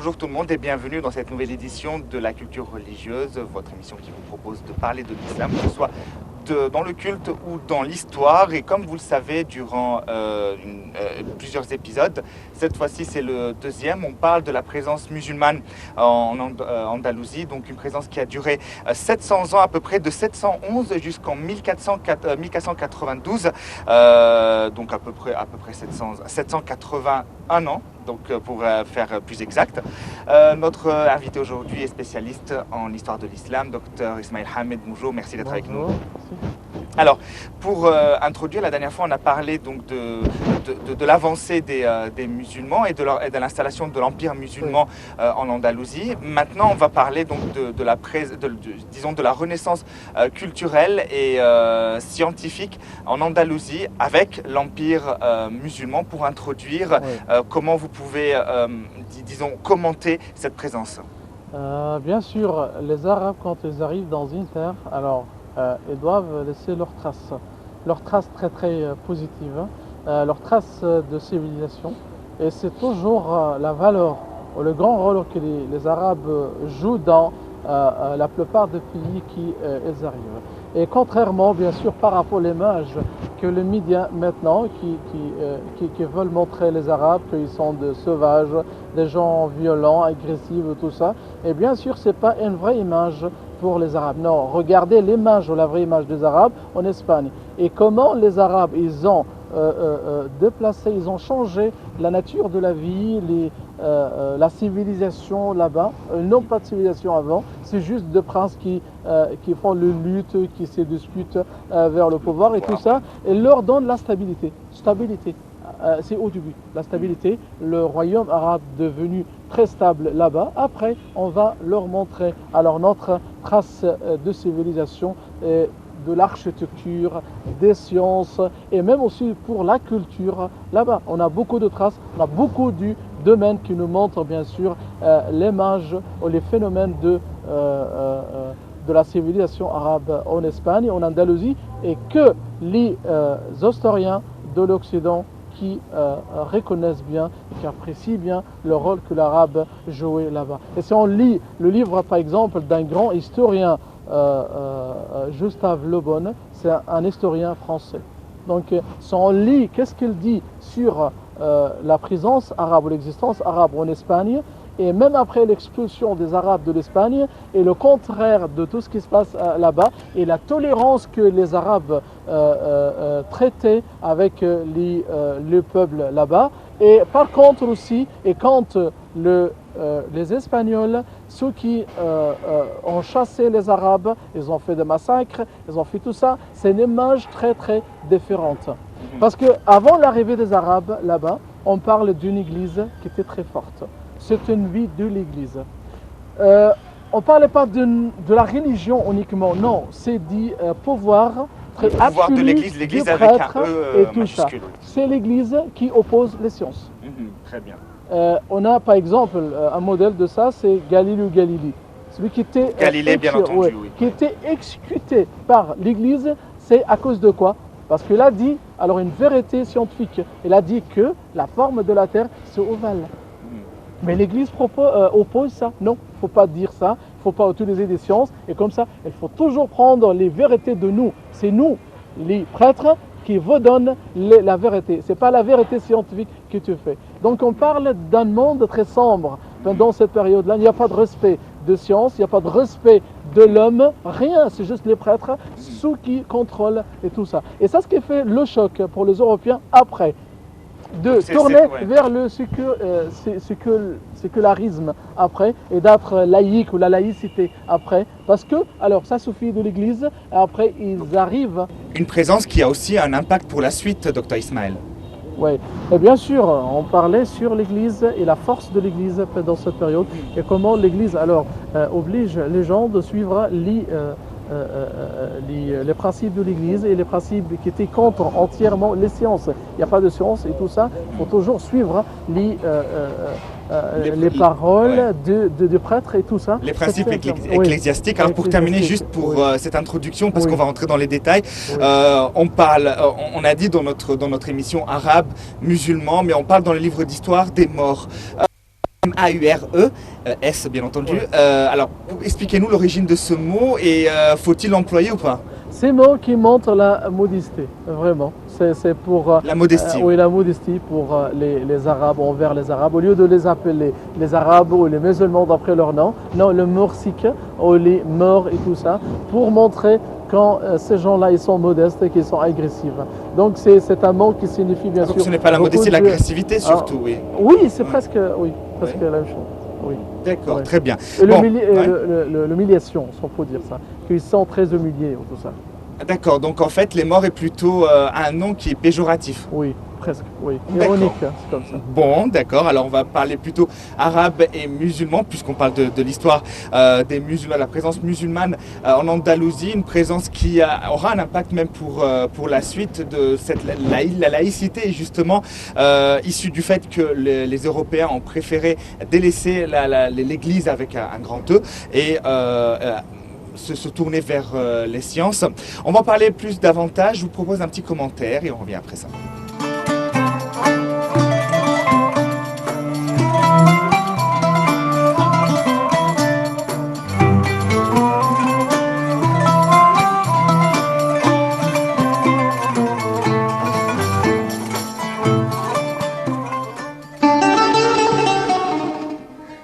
Bonjour tout le monde et bienvenue dans cette nouvelle édition de la culture religieuse, votre émission qui vous propose de parler de l'islam, que ce soit dans le culte ou dans l'histoire. Et comme vous le savez, durant plusieurs épisodes, cette fois-ci c'est le deuxième, on parle de la présence musulmane en Andalousie, donc une présence qui a duré 700 ans à peu près, de 711 jusqu'en 1492, donc à peu près 781 ans. Donc pour faire plus exact. Notre invité aujourd'hui est spécialiste en histoire de l'islam, Dr Ismail Hamid. Bonjour, merci d'être avec nous. Alors, pour introduire, la dernière fois, on a parlé donc de l'avancée des musulmans et de l'installation de l'empire musulman en Andalousie. Maintenant, on va parler donc de la renaissance culturelle et scientifique en Andalousie avec l'empire musulman, pour introduire comment vous pouvez, disons, commenter cette présence. Bien sûr, les Arabes, quand ils arrivent dans une terre, alors ils doivent laisser leurs traces très très positives, leurs traces de civilisation. Et c'est toujours la valeur, ou le grand rôle que les Arabes jouent dans la plupart des pays qui ils arrivent. Et contrairement, bien sûr, par rapport à l'image que les médias maintenant, qui veulent montrer les Arabes, qu'ils sont des sauvages, des gens violents, agressifs, tout ça, et bien sûr, ce n'est pas une vraie image pour les Arabes. Non, regardez l'image ou la vraie image des Arabes en Espagne. Et comment les Arabes, ils ont déplacé, ils ont changé la nature de la vie, la civilisation là-bas. Non, pas de civilisation avant, c'est juste des princes qui font le lutte, qui se disputent vers le pouvoir et tout ça, et leur donne la stabilité. C'est au début, la stabilité. Le royaume arabe devenu très stable là-bas. Après, on va leur montrer alors notre trace de civilisation, de l'architecture, des sciences et même aussi pour la culture. Là-bas, on a beaucoup de traces, on a beaucoup de domaines qui nous montrent bien sûr l'image ou les phénomènes de la civilisation arabe en Espagne, en Andalousie, et que les historiens de l'Occident qui reconnaissent bien, qui apprécient bien le rôle que l'arabe jouait là-bas. Et si on lit le livre par exemple d'un grand historien, Gustave Le Bon, c'est un historien français. Donc si on lit qu'est-ce qu'il dit sur la présence arabe ou l'existence arabe en Espagne, et même après l'expulsion des Arabes de l'Espagne, et le contraire de tout ce qui se passe là-bas, et la tolérance que les Arabes traitaient avec le peuple là-bas, et par contre aussi, et quand les Espagnols, ceux qui ont chassé les Arabes, ils ont fait des massacres, ils ont fait tout ça, c'est une image très très différente. Parce qu'avant l'arrivée des Arabes là-bas, on parle d'une église qui était très forte. C'est une vie de l'église. On ne parlait pas de la religion uniquement, non, c'est du pouvoir très absolu de l'église du avec prêtre un E et tout majuscule. ça. C'est l'église qui oppose les sciences. Très bien. On a par exemple un modèle de ça, c'est Galilée Galilée. Celui qui était, Galilée, bien entendu, oui. qui était exécuté par l'église, c'est à cause de quoi? Parce qu'il a dit, alors une vérité scientifique, il a dit que la forme de la Terre, c'est ovale. Mais l'Église oppose ça. Non, il ne faut pas dire ça, il ne faut pas utiliser des sciences. Et comme ça, il faut toujours prendre les vérités de nous. C'est nous, les prêtres, qui vous donnent la vérité. Ce n'est pas la vérité scientifique que tu fais. Donc on parle d'un monde très sombre. Pendant cette période-là, il n'y a pas de respect de science, il n'y a pas de respect de l'homme, rien. C'est juste les prêtres, ceux qui contrôlent et tout ça. Et ça, ce qui fait le choc pour les Européens après, de tourner vers le sécularisme après, et d'être laïque ou la laïcité après, parce que, alors ça suffit de l'Église, et après ils arrivent... Une présence qui a aussi un impact pour la suite, Dr Ismail. Oui, et bien sûr, on parlait sur l'Église et la force de l'Église dans cette période, et comment l'Église alors oblige les gens de suivre les principes de l'Église et les principes qui étaient contre entièrement les sciences. Il n'y a pas de science et tout ça, il faut toujours suivre les paroles de prêtres et tout ça. Les principes ecclésiastiques. Alors pour terminer, juste pour cette introduction, parce qu'on va rentrer dans les détails, on a dit dans notre émission arabe, musulman, mais on parle dans le livre d'histoire des morts. M-A-U-R-E-S, bien entendu. Ouais. Alors, expliquez-nous l'origine de ce mot et faut-il l'employer ou pas? Ces mots qui montrent la modestie, vraiment. C'est pour La modestie. oui, la modestie pour les Arabes, envers les Arabes. Au lieu de les appeler les Arabes ou les musulmans d'après leur nom, non, le morsik ou les morts et tout ça, pour montrer quand ces gens-là, ils sont modestes et qu'ils sont agressifs. Donc c'est un mot qui signifie bien Donc sûr... ce n'est pas la beaucoup modestie, de- l'agressivité surtout, oui. Oui, c'est Ouais. presque, oui, presque Ouais. la même chose. Oui. D'accord, Ouais. très bien. Et Bon, l'humili- ouais. l'humiliation, s'il faut dire ça. Qu'ils sont très humiliés ou tout ça. D'accord, donc en fait, les morts est plutôt un nom qui est péjoratif. Oui, presque, oui. D'accord. Ironique, hein, c'est comme ça. Bon, d'accord. Alors, on va parler plutôt arabe et musulman, puisqu'on parle de l'histoire des musulmans, la présence musulmane en Andalousie, une présence qui aura un impact même pour la suite de la laïcité, et justement, issue du fait que les Européens ont préféré délaisser l'Église avec un grand E et se tourner vers les sciences. On va en parler plus davantage. Je vous propose un petit commentaire et on revient après ça.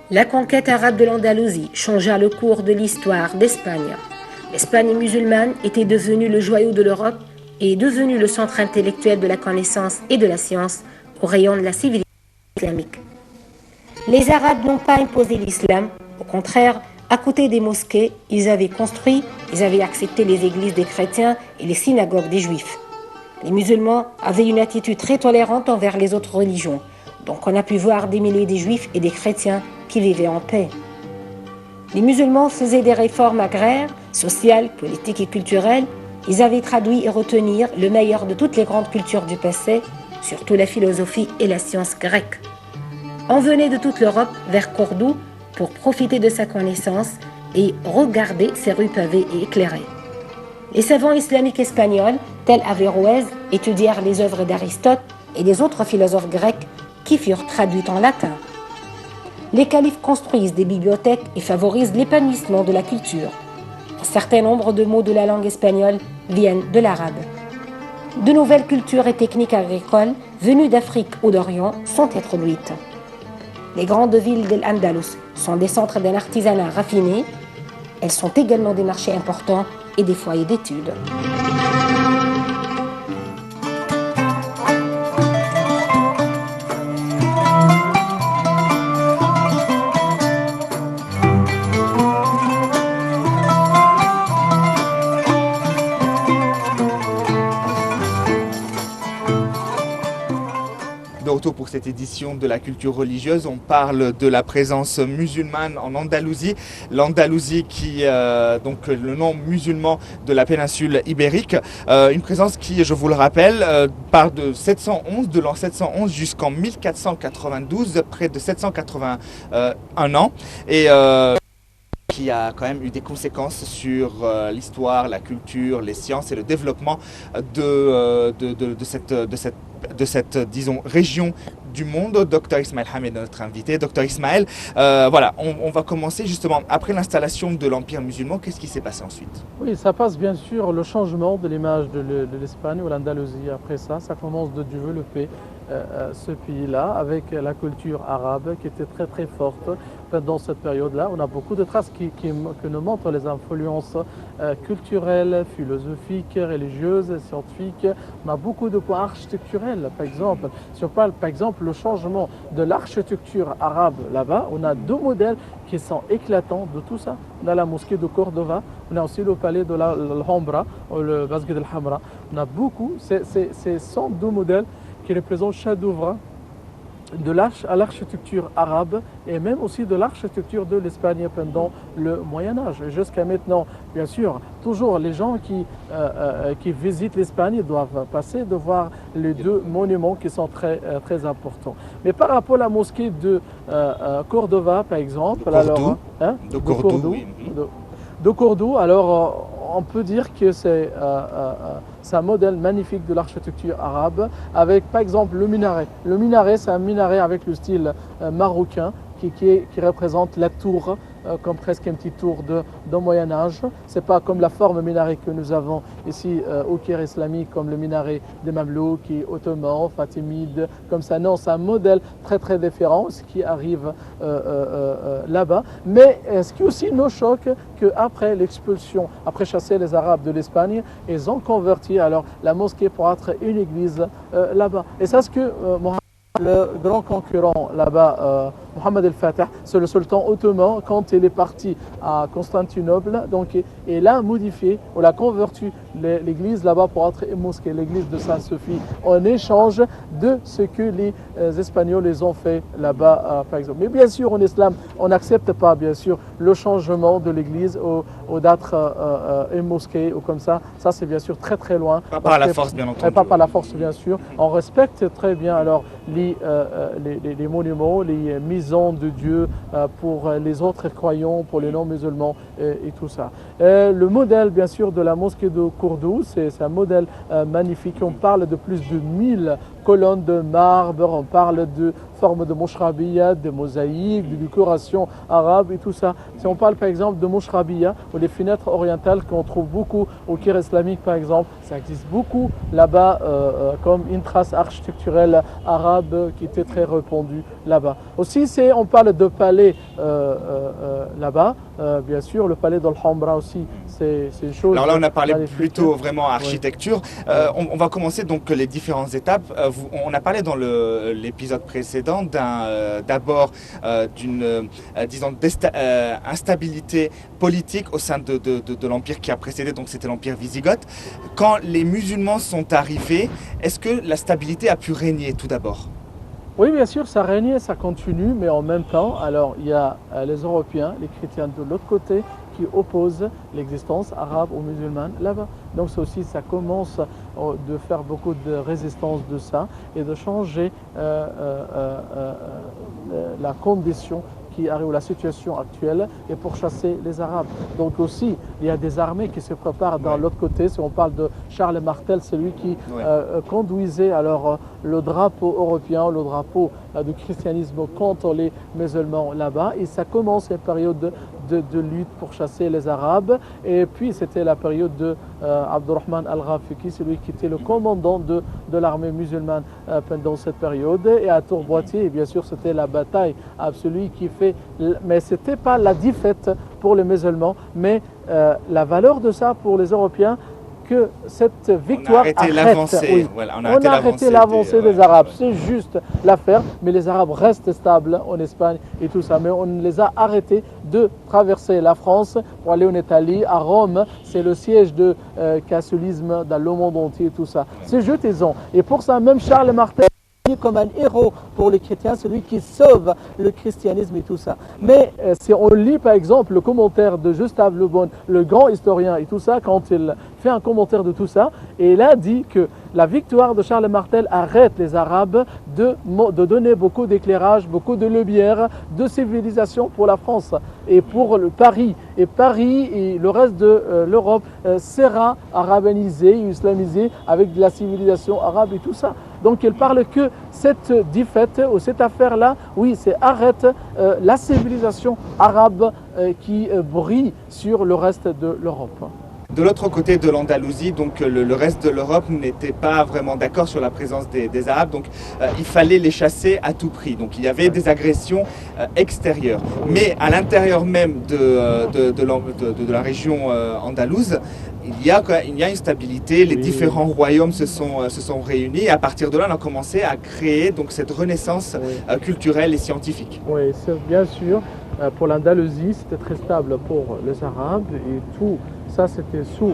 La conquête arabe de l'Andalousie changea le cours de l'histoire d'Espagne. L'Espagne musulmane était devenue le joyau de l'Europe et est devenue le centre intellectuel de la connaissance et de la science au rayon de la civilisation islamique. Les Arabes n'ont pas imposé l'islam, au contraire, à côté des mosquées, ils avaient accepté les églises des chrétiens et les synagogues des juifs. Les musulmans avaient une attitude très tolérante envers les autres religions, donc on a pu voir des milliers de juifs et des chrétiens qui vivaient en paix. Les musulmans faisaient des réformes agraires, sociales, politiques et culturelles. Ils avaient traduit et retenu le meilleur de toutes les grandes cultures du passé, surtout la philosophie et la science grecque. On venait de toute l'Europe vers Cordoue pour profiter de sa connaissance et regarder ses rues pavées et éclairées. Les savants islamiques espagnols, tels Averroès, étudièrent les œuvres d'Aristote et des autres philosophes grecs qui furent traduites en latin. Les califes construisent des bibliothèques et favorisent l'épanouissement de la culture. Un certain nombre de mots de la langue espagnole viennent de l'arabe. De nouvelles cultures et techniques agricoles venues d'Afrique ou d'Orient sont introduites. Les grandes villes de l'Andalous sont des centres d'un artisanat raffiné. Elles sont également des marchés importants et des foyers d'études. De retour pour cette édition de la culture religieuse, on parle de la présence musulmane en Andalousie. L'Andalousie qui, donc le nom musulman de la péninsule ibérique, une présence qui, je vous le rappelle, part de 711, de l'an 711 jusqu'en 1492, près de 781 ans. Et qui a quand même eu des conséquences sur l'histoire, la culture, les sciences et le développement de cette, disons, région du monde. Dr Ismail Hamid est notre invité. Dr Ismail, voilà, on va commencer justement après l'installation de l'Empire musulman. Qu'est-ce qui s'est passé ensuite? Oui, ça passe bien sûr le changement de l'image de l'Espagne ou l'Andalousie. Après ça, ça commence de développer ce pays-là avec la culture arabe qui était très très forte dans cette période-là. On a beaucoup de traces qui nous montrent les influences culturelles, philosophiques, religieuses, scientifiques. On a beaucoup de points architecturels, par exemple. Si on parle par exemple le changement de l'architecture arabe là-bas, on a deux modèles qui sont éclatants de tout ça. On a la mosquée de Cordova, on a aussi le palais de l'Alhambra, le Masjid al-Hamra. On a beaucoup, ce sont deux modèles qui représentent chaque œuvre de l'architecture arabe et même aussi de l'architecture de l'Espagne pendant le Moyen-Âge. Jusqu'à maintenant, bien sûr, toujours les gens qui visitent l'Espagne doivent passer de voir les deux monuments qui sont très, très importants. Mais par rapport à la mosquée de Cordova, par exemple, De Cordoue, oui. De Cordoue, alors on peut dire que c'est un modèle magnifique de l'architecture arabe avec par exemple le minaret. Le minaret, c'est un minaret avec le style marocain qui représente la tour, comme presque un petit tour de Moyen-Âge. Ce n'est pas comme la forme minaret que nous avons ici au Caire islamique, comme le minaret des Mamelouks, ottomans, fatimides, comme ça. Non, c'est un modèle très très différent, ce qui arrive là-bas. Mais ce qui aussi nous choque, qu'après l'expulsion, après chasser les Arabes de l'Espagne, ils ont converti alors la mosquée pour être une église là-bas. Et c'est ce que le grand concurrent là-bas, Mohammed el-Fatih, c'est le sultan ottoman, quand il est parti à Constantinople, donc il a modifié, ou l'a converti l'église là-bas pour être une mosquée, l'église de Sainte-Sophie, en échange de ce que les Espagnols les ont fait là-bas, par exemple. Mais bien sûr, en islam, on n'accepte pas, bien sûr, le changement de l'église ou d'être une mosquée ou comme ça. Ça, c'est bien sûr très très loin. Pas par la force, bien entendu. Pas par la force, bien sûr. On respecte très bien alors les monuments, les maisons de Dieu pour les autres croyants, pour les non-musulmans et tout ça. Le modèle, bien sûr, de la mosquée de Cordoue, c'est un modèle magnifique. On parle de plus de 1000 colonnes de marbre, on parle de formes de mouchrabiya, de mosaïques, de décoration arabe et tout ça. Si on parle par exemple de mouchrabiya ou les fenêtres orientales qu'on trouve beaucoup au Caire islamique par exemple, ça existe beaucoup là-bas comme une trace architecturale arabe qui était très répandue là-bas. Aussi, on parle de palais là-bas, bien sûr, le palais d'Alhambra aussi, c'est une chose. Alors là, on a parlé magnifique. plutôt vraiment architecture. Oui. On va commencer donc les différentes étapes. On a parlé dans l'épisode précédent d'abord d'une disons instabilité politique au sein de l'empire qui a précédé, donc c'était l'empire wisigoth. Quand les musulmans sont arrivés, est-ce que la stabilité a pu régner tout d'abord? Oui, bien sûr, ça règne, ça continue, mais en même temps, alors il y a les Européens, les chrétiens de l'autre côté, qui opposent l'existence arabe ou musulmane là-bas. Donc ça aussi, ça commence de faire beaucoup de résistance de ça et de changer la condition qui arrive, la situation actuelle, et pour chasser les Arabes. Donc aussi, il y a des armées qui se préparent dans l'autre côté. Si on parle de Charles Martel, c'est lui qui conduisait alors le drapeau européen, le drapeau du christianisme contre les musulmans là-bas. Et ça commence une période de lutte pour chasser les Arabes. Et puis c'était la période de Abdurrahman al-Ghafiqi, c'est lui qui était le commandant de l'armée musulmane pendant cette période. Et à Tourboitier, et bien sûr, c'était la bataille absolue qui fait. Mais ce n'était pas la défaite pour les musulmans, mais la valeur de ça pour les Européens, que cette victoire on a arrêté l'avancée des Arabes. C'est juste l'affaire, mais les Arabes restent stables en Espagne et tout ça. Mais on les a arrêtés de traverser la France pour aller en Italie, à Rome. C'est le siège de catholicisme dans le monde entier et tout ça. C'est juste ils ont. Et pour ça, même Charles Martel, comme un héros pour les chrétiens, celui qui sauve le christianisme et tout ça. Mais si on lit par exemple le commentaire de Gustave Le Bon, le grand historien et tout ça, quand il fait un commentaire de tout ça, et il a dit que la victoire de Charles Martel arrête les Arabes de donner beaucoup d'éclairage, beaucoup de lumière, de civilisation pour la France et pour Paris. Et Paris et le reste de l'Europe sera arabisé, islamisé avec de la civilisation arabe et tout ça. Donc il parle que cette défaite ou cette affaire-là, oui, c'est arrête la civilisation arabe qui brille sur le reste de l'Europe. De l'autre côté de l'Andalousie, donc le reste de l'Europe n'était pas vraiment d'accord sur la présence des Arabes, donc il fallait les chasser à tout prix. Donc il y avait des agressions extérieures. Mais à l'intérieur même de la région andalouse, il y a une stabilité, les différents royaumes se sont réunis et à partir de là on a commencé à créer donc cette renaissance culturelle et scientifique. Oui, c'est bien sûr. Pour l'Andalousie, c'était très stable pour les Arabes et tout ça c'était sous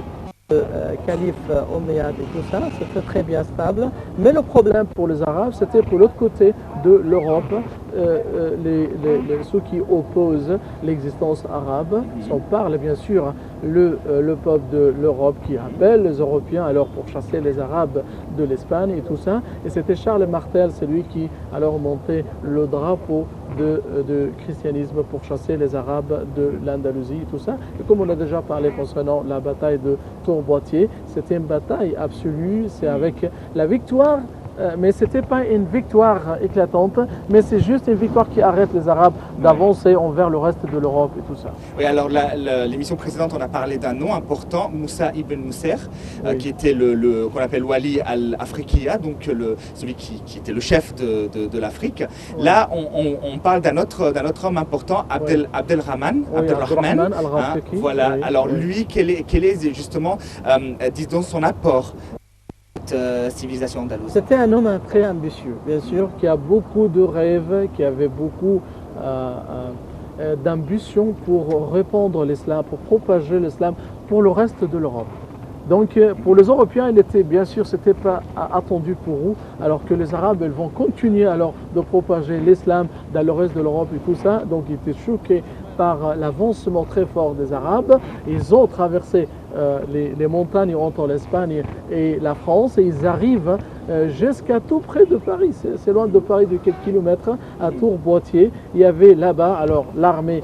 le calife omeyyade et tout ça, c'était très bien stable. Mais le problème pour les Arabes, c'était pour l'autre côté de l'Europe, ceux qui opposent l'existence arabe. Si on parle bien sûr le peuple de l'Europe qui appelle les Européens alors pour chasser les Arabes de l'Espagne et tout ça. Et c'était Charles Martel, c'est lui qui alors montait le drapeau de christianisme pour chasser les Arabes de l'Andalousie et tout ça. Et comme on a déjà parlé concernant la bataille de Tourboitier, c'était une bataille absolue, c'est avec la victoire mais ce n'était pas une victoire éclatante, mais c'est juste une victoire qui arrête les Arabes d'avancer envers le reste de l'Europe et tout ça. Oui, alors l'émission précédente, on a parlé d'un nom important, Moussa ibn Mousser, qui était qu'on appelle Wali al-Afriqiya, donc celui qui était le chef de l'Afrique. Oui. Là, on parle d'un autre homme important, Abdelrahman. Oui, Abdelrahman al-Rafiqi. Voilà, alors lui, quel est justement, disons, son apport civilisation andalouse? C'était un homme très ambitieux, bien sûr, qui a beaucoup de rêves, qui avait beaucoup d'ambition pour répandre l'islam, pour propager l'islam pour le reste de l'Europe. Donc pour les Européens, il était bien sûr, c'était pas attendu pour eux, alors que les Arabes, ils vont continuer alors de propager l'islam dans le reste de l'Europe et tout ça. Donc ils étaient choqués par l'avancement très fort des Arabes. Ils ont traversé les montagnes entre l'Espagne et la France et ils arrivent jusqu'à tout près de Paris. C'est loin de Paris de quelques kilomètres, à Tours-Poitiers. Il y avait là-bas alors l'armée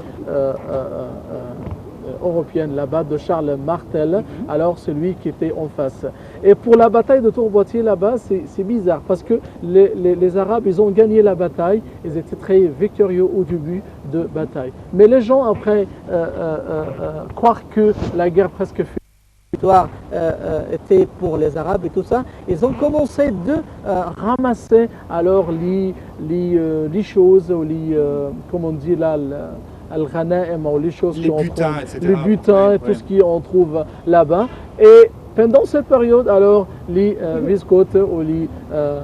européenne là-bas de Charles Martel, alors celui qui était en face. Et pour la bataille de Tours-Poitiers là-bas, c'est bizarre parce que les Arabes, ils ont gagné la bataille, ils étaient très victorieux au début de bataille. Mais les gens après croient que la guerre presque fut victoire était pour les Arabes et tout ça, ils ont commencé de ramasser alors les choses, ou comment on dit là, al-ghanaim, les choses les butins, etc. Les butins et tout ce qu'on trouve là-bas. Et pendant cette période, alors, les viscotes ou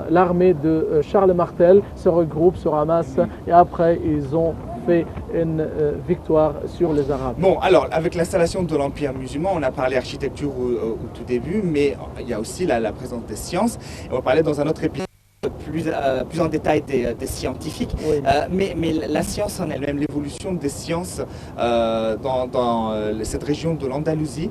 l'armée de Charles Martel se regroupent, se ramassent et après ils ont fait une victoire sur les Arabes. Bon, alors, avec l'installation de l'Empire musulman, on a parlé architecture au tout début, mais il y a aussi la présence des sciences. Et on va parler dans un autre épisode plus en détail des scientifiques, oui. Mais la science en elle-même, l'évolution des sciences dans cette région de l'Andalousie,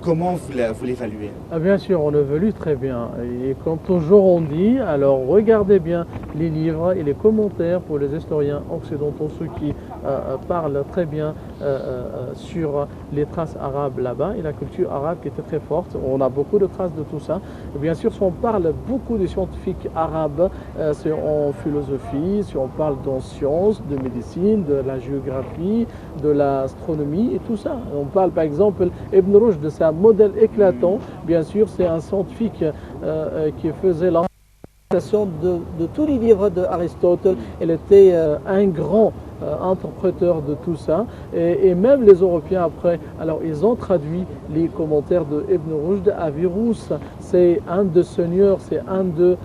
comment vous l'évaluez? Bien sûr, on l'évalue très bien. Et comme toujours on dit, alors regardez bien les livres et les commentaires pour les historiens occidentaux, ceux qui parlent très bien sur les traces arabes là-bas et la culture arabe qui était très forte. On a beaucoup de traces de tout ça. Et bien sûr, si on parle beaucoup de scientifiques arabes, c'est en philosophie, si on parle en sciences, de médecine, de la géographie, de l'astronomie et tout ça. On parle par exemple Ibn Rushd de ça. Modèle éclatant, bien sûr, c'est un scientifique qui faisait l'interprétation de tous les livres d'Aristote. Il était un grand interpréteur de tout ça et même les Européens après, alors ils ont traduit les commentaires de Ibn Rushd. Averroès, c'est un des seigneurs, c'est un des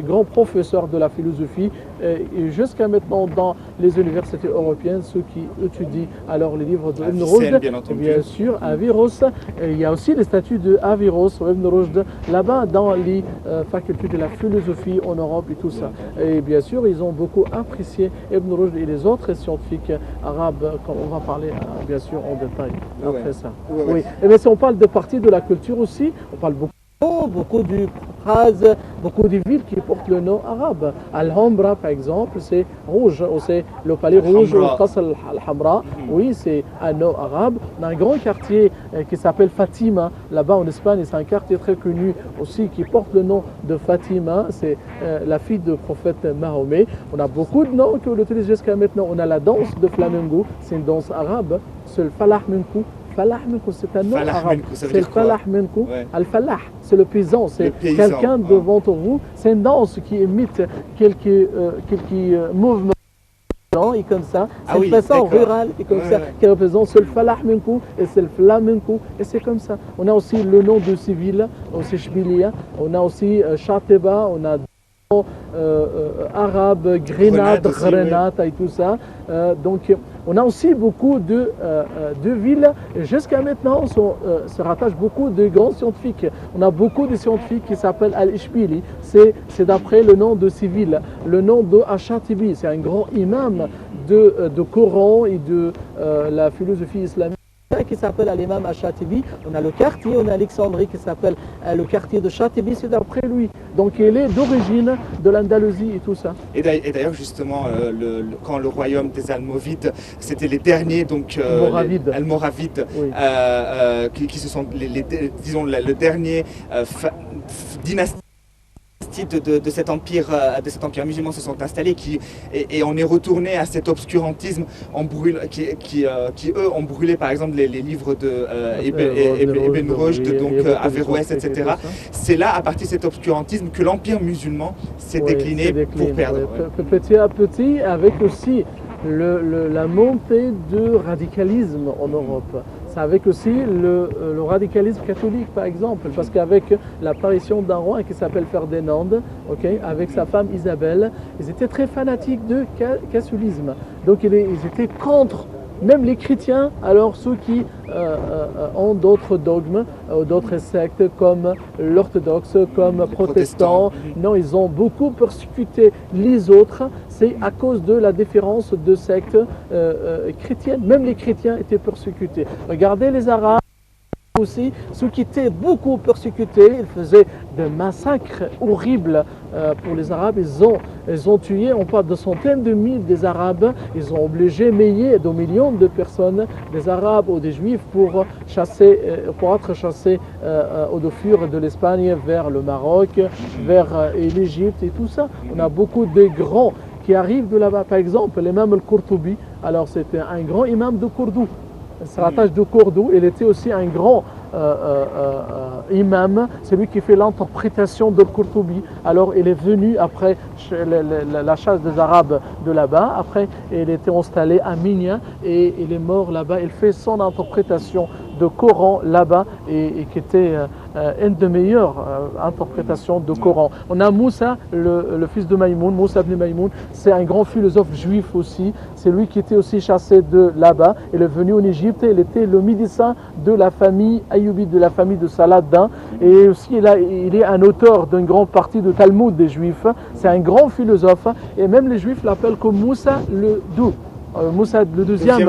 grands professeurs de la philosophie et jusqu'à maintenant dans les universités européennes, ceux qui étudient alors les livres de Ibn Rushd, bien sûr, Averroès, il y a aussi les statuts de Averroès ou Ibn Rushd là-bas dans les facultés de la philosophie en Europe et tout ça. Et bien sûr, ils ont beaucoup apprécié Ibn Rushd et les autres scientifiques arabes, comme on va parler bien sûr en détail après ça. Oui. Et bien si on parle de partie de la culture aussi, on parle beaucoup de phrases, beaucoup de villes qui portent le nom arabe. Alhambra par exemple, c'est rouge, ou c'est le palais rouge, ou le Qasr al-Hamra, oui, c'est un nom arabe. On a un grand quartier qui s'appelle Fatima, là-bas en Espagne, c'est un quartier très connu aussi qui porte le nom de Fatima, c'est la fille du prophète Mahomet. On a beaucoup de noms qu'on utilise jusqu'à maintenant. On a la danse de flamenco, c'est une danse arabe, c'est le falah minkou. Falah minkou, c'est un nom arabe. C'est le falah minkou. Al-falah, c'est le paysan, c'est quelqu'un devant vous. C'est une danse qui imite quelques mouvements et comme ça. C'est une façon rurale et comme ça qui représente c'est le falah minkou et c'est le flamenco et c'est comme ça. On a aussi le nom de civil, aussi Chbilia. On a aussi Chateba, on a arabe, Grenade et tout ça. Donc on a aussi beaucoup de villes. Jusqu'à maintenant, se rattachent beaucoup de grands scientifiques. On a beaucoup de scientifiques qui s'appellent Al-Ishbili. C'est d'après le nom de civil. Le nom de Ashatibi, c'est un grand imam de Coran et de la philosophie islamique qui s'appelle l'imam Ashatibi. On a le quartier, on a Alexandrie qui s'appelle le quartier de Chatibi, c'est d'après lui. Donc il est d'origine de l'Andalousie et tout ça. Et d'ailleurs justement, quand le royaume des Almoravides, c'était les derniers, donc Almoravides, oui. Qui se sont, disons, le dernier dynastie partie de cet empire musulman se sont installés et on est retourné à cet obscurantisme qui eux ont brûlé par exemple les livres de Ibn Rushd, donc Averroès, etc. C'est là, à partir de cet obscurantisme, que l'empire musulman s'est décliné pour perdre. Petit à petit, avec aussi la montée du radicalisme en Europe. C'est avec aussi le radicalisme catholique, par exemple, parce qu'avec l'apparition d'un roi qui s'appelle Ferdinand, avec sa femme Isabelle, ils étaient très fanatiques de catholicisme. Donc ils étaient contre même les chrétiens, alors ceux qui ont d'autres dogmes, d'autres sectes comme l'orthodoxe, comme protestants. Non, ils ont beaucoup persécuté les autres. C'est à cause de la différence de sectes chrétiennes. Même les chrétiens étaient persécutés. Regardez les Arabes aussi, ceux qui étaient beaucoup persécutés, ils faisaient des massacres horribles pour les Arabes. Ils ont tué, on parle de centaines de milliers des Arabes. Ils ont obligé des millions de personnes, des Arabes ou des Juifs, pour être chassés au fur de l'Espagne vers le Maroc, vers l'Égypte et tout ça. On a beaucoup de grands qui arrivent de là-bas. Par exemple, l'imam al-Qurtubi, alors c'était un grand imam de Cordoue. Saratash de Cordoue, il était aussi un grand imam, c'est lui qui fait l'interprétation de Qurtubi. Alors il est venu après la chasse des Arabes de là-bas, après il était installé à Minya et il est mort là-bas. Il fait son interprétation de Coran là-bas et qui était une des meilleures interprétations de Coran. On a Moussa, le fils de Maïmoun, Moussa ibn Maïmoun, c'est un grand philosophe juif aussi. C'est lui qui était aussi chassé de là-bas. Il est venu en Égypte, il était le médecin de la famille Ayyubide, de la famille de Saladin. Et aussi il est un auteur d'une grande partie de Talmud des Juifs. C'est un grand philosophe et même les Juifs l'appellent comme Moussa le Doux. Moussa, le deuxième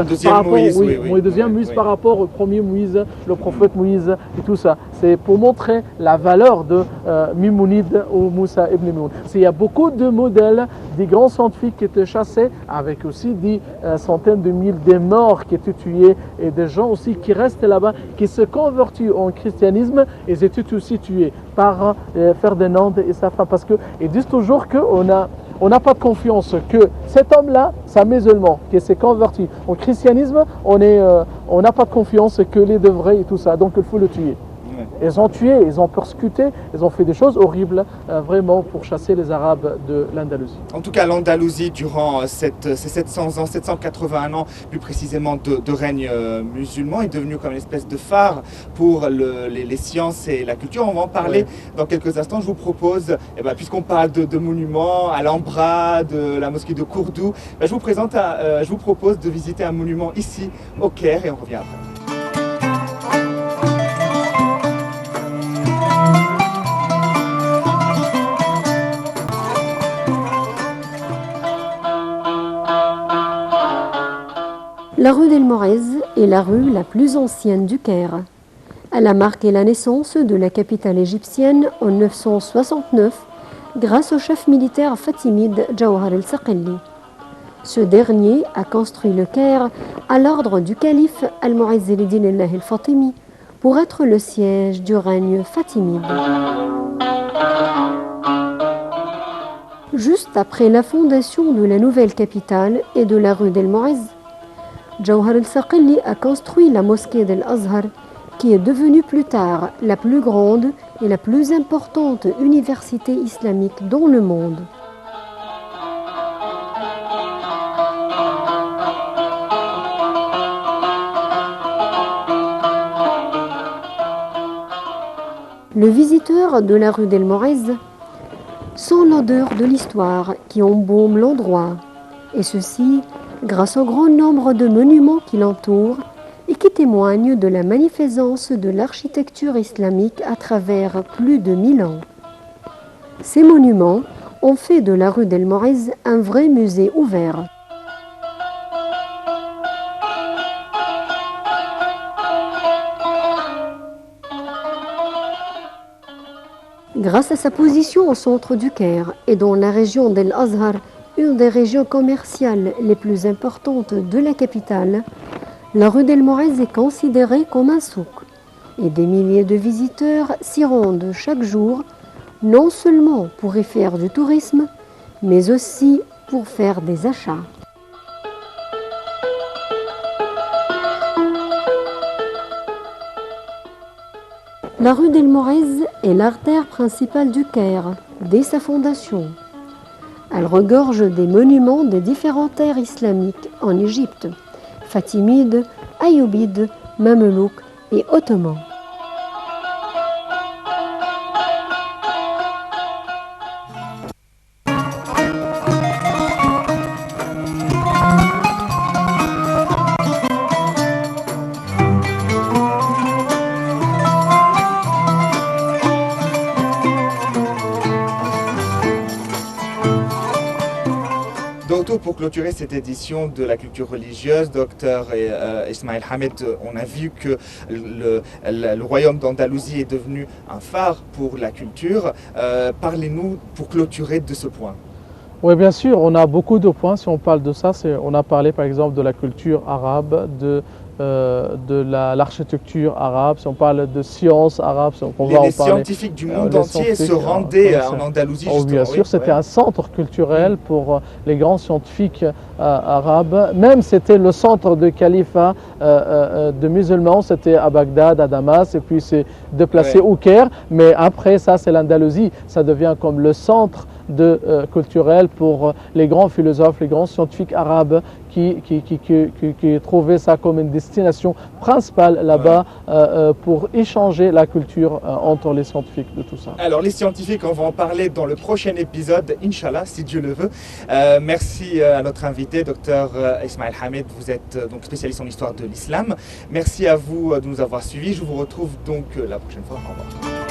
Moïse, par rapport au premier Moïse, le prophète Moïse et tout ça. C'est pour montrer la valeur de Mimounide ou Moussa ibn Mimoun. Il y a beaucoup de modèles des grands scientifiques qui étaient chassés, avec aussi des centaines de milliers de morts qui étaient tués et des gens aussi qui restent là-bas, qui se convertissent en christianisme. Ils étaient aussi tués par Ferdinand et sa femme, parce qu'ils disent toujours qu'on n'a pas de confiance que cet homme-là, c'est un musulman qui s'est converti au christianisme, on n'a pas de confiance que les devrait et tout ça, donc il faut le tuer. Ils ont tué, ils ont persécuté, ils ont fait des choses horribles vraiment pour chasser les Arabes de l'Andalousie. En tout cas, l'Andalousie, durant ces 700 ans, 781 ans plus précisément de règne musulman, est devenue comme une espèce de phare pour les sciences et la culture. On va en parler dans quelques instants. Je vous propose, puisqu'on parle de monuments, Alhambra, de la mosquée de Cordoue, je vous propose de visiter un monument ici au Caire et on revient après. La rue d'El Morez est la rue la plus ancienne du Caire. Elle a marqué la naissance de la capitale égyptienne en 969 grâce au chef militaire fatimide Jawhar el-Saqali. Ce dernier a construit le Caire à l'ordre du calife Al-Mu'izz el-Din el-Fatimi pour être le siège du règne fatimide. Juste après la fondation de la nouvelle capitale et de la rue d'El Morez, Jawhar el-Saqali a construit la mosquée d'Al-Azhar, qui est devenue plus tard la plus grande et la plus importante université islamique dans le monde. Le visiteur de la rue d'El Morez sent l'odeur de l'histoire qui embaume l'endroit, et ceci grâce au grand nombre de monuments qui l'entourent et qui témoignent de la magnificence de l'architecture islamique à travers plus de 1000 ans. Ces monuments ont fait de la rue d'El Morez un vrai musée ouvert. Grâce à sa position au centre du Caire et dans la région d'El Azhar, une des régions commerciales les plus importantes de la capitale, la rue d'El Morez est considérée comme un souk et des milliers de visiteurs s'y rendent chaque jour non seulement pour y faire du tourisme, mais aussi pour faire des achats. La rue d'El Morez est l'artère principale du Caire, dès sa fondation. Elle regorge des monuments des différentes ères islamiques en Égypte, fatimides, ayyoubides, mamelouks et ottomans. D'autant pour clôturer cette édition de la culture religieuse, docteur Ismail Hamid, on a vu que le royaume d'Andalousie est devenu un phare pour la culture. Parlez-nous pour clôturer de ce point. Oui, bien sûr, on a beaucoup de points si on parle de ça. On a parlé par exemple de la culture arabe, de l'architecture arabe, si on parle de sciences arabes, les scientifiques du monde entier se rendaient en Andalousie, justement. Bien sûr, c'était un centre culturel pour les grands scientifiques arabes. Même c'était le centre de califat de musulmans, c'était à Bagdad, à Damas, et puis c'est déplacé au Caire. Mais après ça, c'est l'Andalousie. Ça devient comme le centre culturel pour les grands philosophes, les grands scientifiques arabes qui trouvaient ça comme une destination principale là-bas pour échanger la culture entre les scientifiques de tout ça. Alors les scientifiques, on va en parler dans le prochain épisode, Inch'Allah, si Dieu le veut. Merci à notre invité, docteur Ismail Hamid, vous êtes donc spécialiste en histoire de l'islam. Merci à vous de nous avoir suivis, je vous retrouve donc la prochaine fois. Au revoir.